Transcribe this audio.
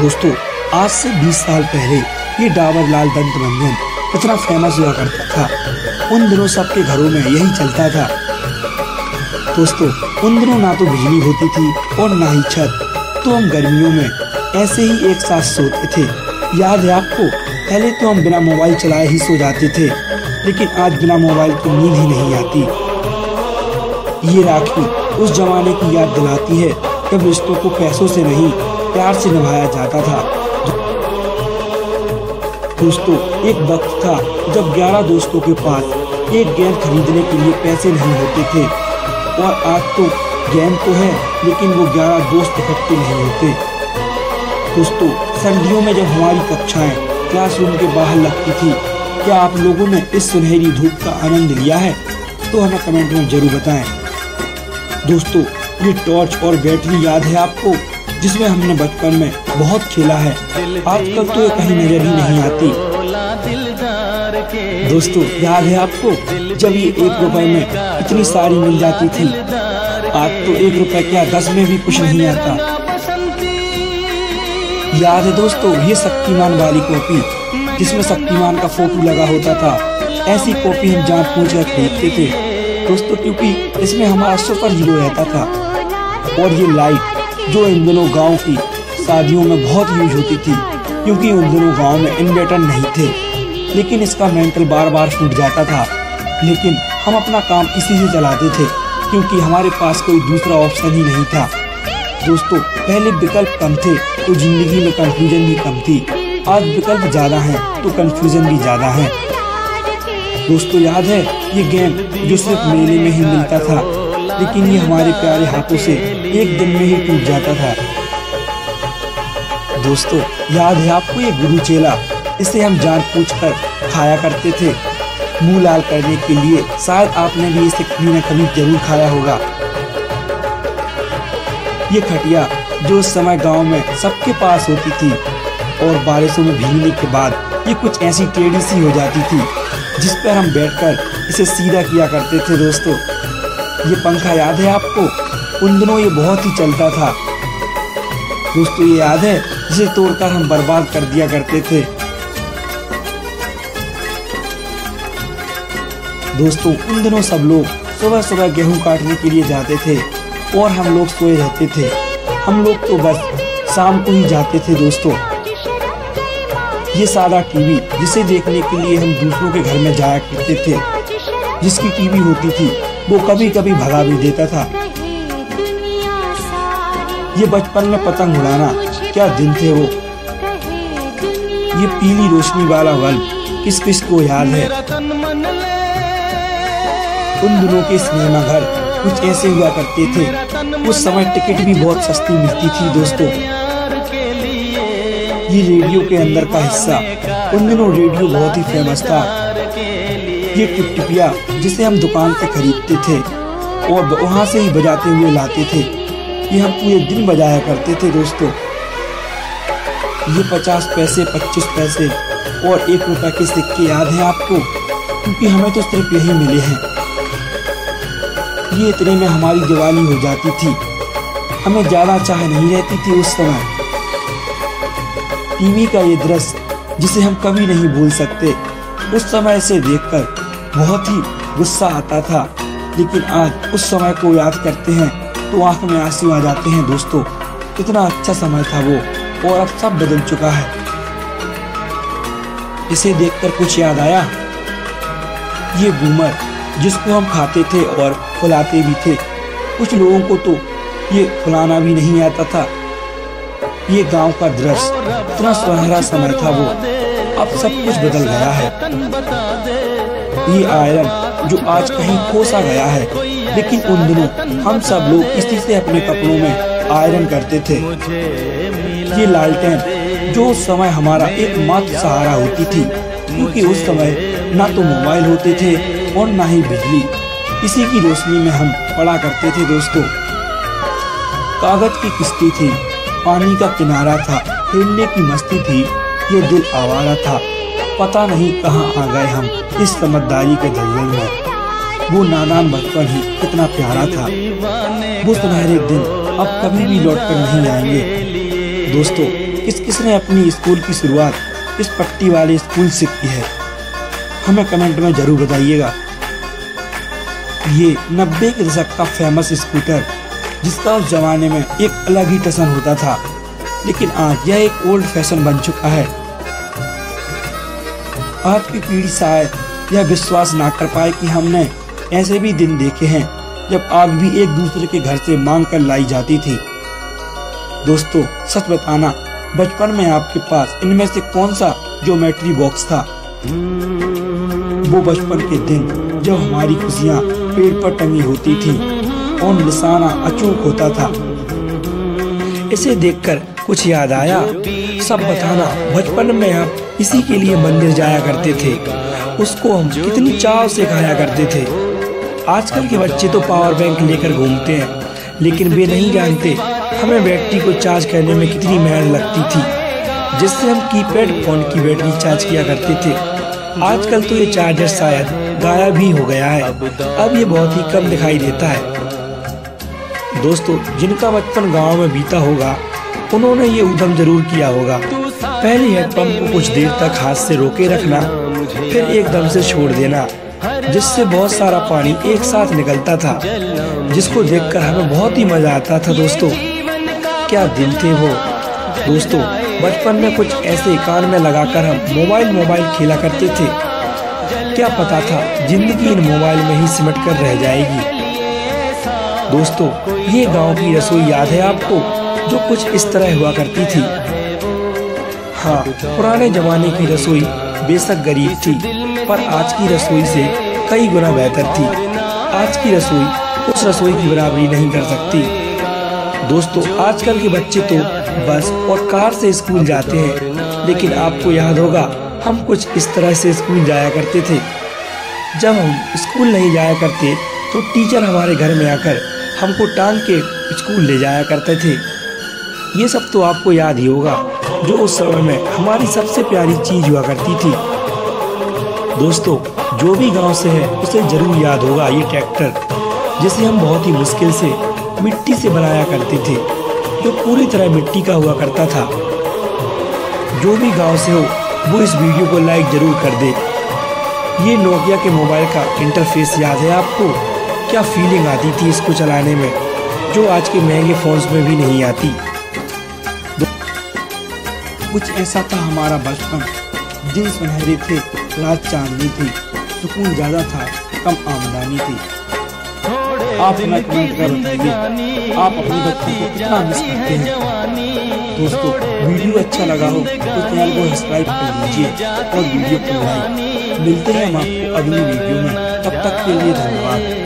दोस्तों आज से 20 साल पहले ये डाबर लाल दंत मंजन इतना फेमस हुआ करता था। उन दिनों सबके घरों में यही चलता था। दोस्तों उन दिनों ना तो बिजली होती थी और ना ही छत, तो हम गर्मियों में ऐसे ही एक साथ सोते थे। याद है आपको? पहले तो हम बिना मोबाइल चलाए ही सो जाते थे, लेकिन आज बिना मोबाइल की नींद ही नहीं आती। ये राखी उस जमाने की याद दिलाती है जब रिश्तों को पैसों से नहीं प्यार से निभाया जाता था। दोस्तों एक वक्त था जब 11 दोस्तों के पास एक गेंद खरीदने के लिए पैसे नहीं होते थे, और आज तो गेंद तो है लेकिन वो 11 दोस्त इकट्ठे नहीं होते। दोस्तों सर्दियों में जब हमारी कक्षाएं क्लासरूम के बाहर लगती थी, क्या आप लोगों ने इस सुनहरी धूप का आनंद लिया है? तो हमें कमेंट में जरूर बताएं। दोस्तों ये टॉर्च और बैटरी याद है आपको, जिसमें हमने बचपन में बहुत खेला है। आजकल तो ये कहीं नजर ही नहीं आती। दोस्तों याद है आपको जब ये 1 रुपए में इतनी सारी मिल जाती थी? आज तो 1 रुपए क्या 10 में भी कुछ नहीं आता। याद है दोस्तों ये शक्तिमान वाली कॉपी, जिसमें शक्तिमान का फोटो लगा होता था? ऐसी कॉपी हम जान पूछ कर खरीदते थे दोस्तों, क्योंकि इसमें हमारा सुपर हीरो रहता था। और ये लाइट जो इन दिनों गांव की शादियों में बहुत यूज होती थी, क्योंकि उन दिनों गांव में इन्वर्टर नहीं थे, लेकिन इसका मेंटल बार बार फूट जाता था। लेकिन हम अपना काम इसी से चलाते थे, क्योंकि हमारे पास कोई दूसरा ऑप्शन ही नहीं था। दोस्तों पहले विकल्प कम थे तो जिंदगी में कंफ्यूजन भी कम थी। आज विकल्प ज्यादा हैं तो कंफ्यूजन भी ज्यादा है। दोस्तों याद है ये गेम जो सिर्फ मेले में ही मिलता था, लेकिन ये हमारे प्यारे हाथों से एक दिन में ही टूट जाता था। दोस्तों याद है आपको ये गुरु चेला? इसे हम जान पूछकर खाया करते थे मुंह लाल करने के लिए। शायद आपने भी इसे कभी न कभी जरूर खाया होगा। ये खटिया जो उस समय गांव में सबके पास होती थी, और बारिशों में भीगने के बाद ये कुछ ऐसी टेढ़ी सी हो जाती थी, जिस पर हम बैठकर इसे सीधा किया करते थे। दोस्तों ये पंखा याद है आपको? उन दिनों ये बहुत ही चलता था। दोस्तों ये याद है जिसे तोड़कर हम बर्बाद कर दिया करते थे। दोस्तों उन दिनों सब लोग सुबह सुबह गेहूं काटने के लिए जाते थे, और हम लोग सोए रहते थे। हम लोग तो बस शाम को ही जाते थे। दोस्तों ये सादा टीवी जिसे देखने के लिए हम दूसरों के घर में जाया करते थे, जिसकी टीवी होती थी वो कभी कभी भगा भी देता था। ये बचपन में पतंग उड़ाना क्या दिन थे वो। ये पीली रोशनी वाला बल्ब किस किस को याद है? उन दिनों के सिनेमा घर कुछ ऐसे हुआ करते थे। उस समय टिकट भी बहुत सस्ती मिलती थी। दोस्तों ये रेडियो के अंदर का हिस्सा, उन दिनों रेडियो बहुत ही फेमस था। ये टिपटिपिया जिसे हम दुकान से खरीदते थे और वहाँ से ही बजाते हुए लाते थे, ये हम पूरे दिन बजाया करते थे। दोस्तों ये 50 पैसे 25 पैसे और 1 रुपए के सिक्के याद हैं आपको? क्योंकि हमें तो सिर्फ यही मिले हैं। ये इतने में हमारी दिवाली हो जाती थी। हमें ज्यादा चाह नहीं रहती थी उस समय। टीवी का ये दृश्य जिसे हम कभी नहीं भूल सकते, उस समय इसे देखकर बहुत ही गुस्सा आता था, लेकिन आज उस समय को याद करते हैं तो आंख में आंसू आ जाते हैं। दोस्तों कितना अच्छा समय था वो, और अब सब बदल चुका है। इसे देखकर कुछ याद आया? ये बूमर जिसको हम खाते थे और फुलाते भी थे। कुछ लोगों को तो ये फुलाना भी नहीं आता था। ये गांव का दृश्य इतना सुनहरा समय था वो, अब सब कुछ बदल गया है। ये आयरन जो आज कहीं खो सा गया है, लेकिन उन दिनों हम सब लोग इसी से अपने कपड़ों में आयरन करते थे। ये लालटेन जो उस समय हमारा एकमात्र सहारा होती थी, क्योंकि उस समय ना तो मोबाइल होते थे और ना ही बिजली। इसी की रोशनी में हम पढ़ा करते थे। दोस्तों कागज की किश्ती थी, पानी का किनारा था, खेलने की मस्ती थी, ये दिल आवारा था। पता नहीं कहाँ आ गए हम इस समझदारी के दलदल में। वो नादान बचपन ही कितना प्यारा था। वो सुनहरे दिन अब कभी भी लौट कर नहीं आएंगे। दोस्तों किस किसने अपनी स्कूल की शुरुआत इस पट्टी वाले स्कूल से की है, हमें कमेंट में जरूर बताइएगा। ये 90 के दशक का फेमस स्कूटर, जिसका उस जमाने में एक अलग ही टसन होता था, लेकिन आज यह एक ओल्ड फैशन बन चुका है। आज की पीढ़ी शायद यह विश्वास ना कर पाए कि हमने ऐसे भी दिन देखे हैं जब आग भी एक दूसरे के घर से मांग कर लाई जाती थी। दोस्तों, सच बताना, बचपन में आपके पास इनमें से कौन सा ज्योमेट्री बॉक्स था? वो बचपन के दिन जब हमारी खुशियाँ पेड़ पर टंगी होती थी और निशाना अचूक होता था। इसे देखकर कुछ याद आया? सब बताना, बचपन में हम इसी के लिए मंदिर जाया करते थे, उसको हम कितनी चाव से खाया करते थे। आजकल के बच्चे तो पावर बैंक लेकर घूमते हैं, लेकिन वे नहीं जानते हमें बैटरी को चार्ज करने में कितनी मेहनत लगती थी, जिससे हम कीपैड फोन की बैटरी चार्ज किया करते थे। आजकल तो ये चार्जर शायद गायब ही हो गया है, अब ये बहुत ही कम दिखाई देता है। दोस्तों, जिनका बचपन गांव में बीता होगा, उन्होंने ये उद्यम जरूर किया होगा। पहले हैंडपंप को कुछ देर तक हाथ से रोके रखना, फिर एकदम से छोड़ देना, जिससे बहुत सारा पानी एक साथ निकलता था, जिसको देखकर हमें बहुत ही मजा आता था। दोस्तों, क्या दिन थे वो। दोस्तों, बचपन में कुछ ऐसे कान में लगाकर हम मोबाइल खेला करते थे। क्या पता था जिंदगी इन मोबाइल में ही सिमट कर रह जाएगी। दोस्तों, ये गांव की रसोई याद है आपको, जो कुछ इस तरह हुआ करती थी? हाँ, पुराने जमाने की रसोई बेशक गरीब थी, पर आज की रसोई से कई गुना बेहतर थी। आज की रसोई उस रसोई की बराबरी नहीं कर सकती। दोस्तों, आजकल के बच्चे तो बस और कार से स्कूल जाते हैं, लेकिन आपको याद होगा हम कुछ इस तरह से स्कूल जाया करते थे। जब हम स्कूल नहीं जाया करते तो टीचर हमारे घर में आकर हमको टांग के स्कूल ले जाया करते थे। ये सब तो आपको याद ही होगा, जो उस समय में हमारी सबसे प्यारी चीज हुआ करती थी। दोस्तों, जो भी गांव से है उसे जरूर याद होगा ये ट्रैक्टर, जिसे हम बहुत ही मुश्किल से मिट्टी से बनाया करते थे, जो पूरी तरह मिट्टी का हुआ करता था। जो भी गांव से हो वो इस वीडियो को लाइक जरूर कर दे। ये नोकिया के मोबाइल का इंटरफेस याद है आपको? क्या फीलिंग आती थी इसको चलाने में, जो आज के महंगे फोन्स में भी नहीं आती। कुछ ऐसा था हमारा बचपन, दिन सुनहरे थे, रात चांदनी थी, सुकून ज्यादा था, कम आमदनी थी। आप हमें कमेंट कर बताइए, आप अपने बच्चों को कितना मिस करते हैं। दोस्तों, वीडियो अच्छा लगा हो तो चैनल को सब्सक्राइब कर लीजिए और वीडियो को लाइक। मिलते हैं हम आपको अगली वीडियो में, तब तक के लिए धन्यवाद।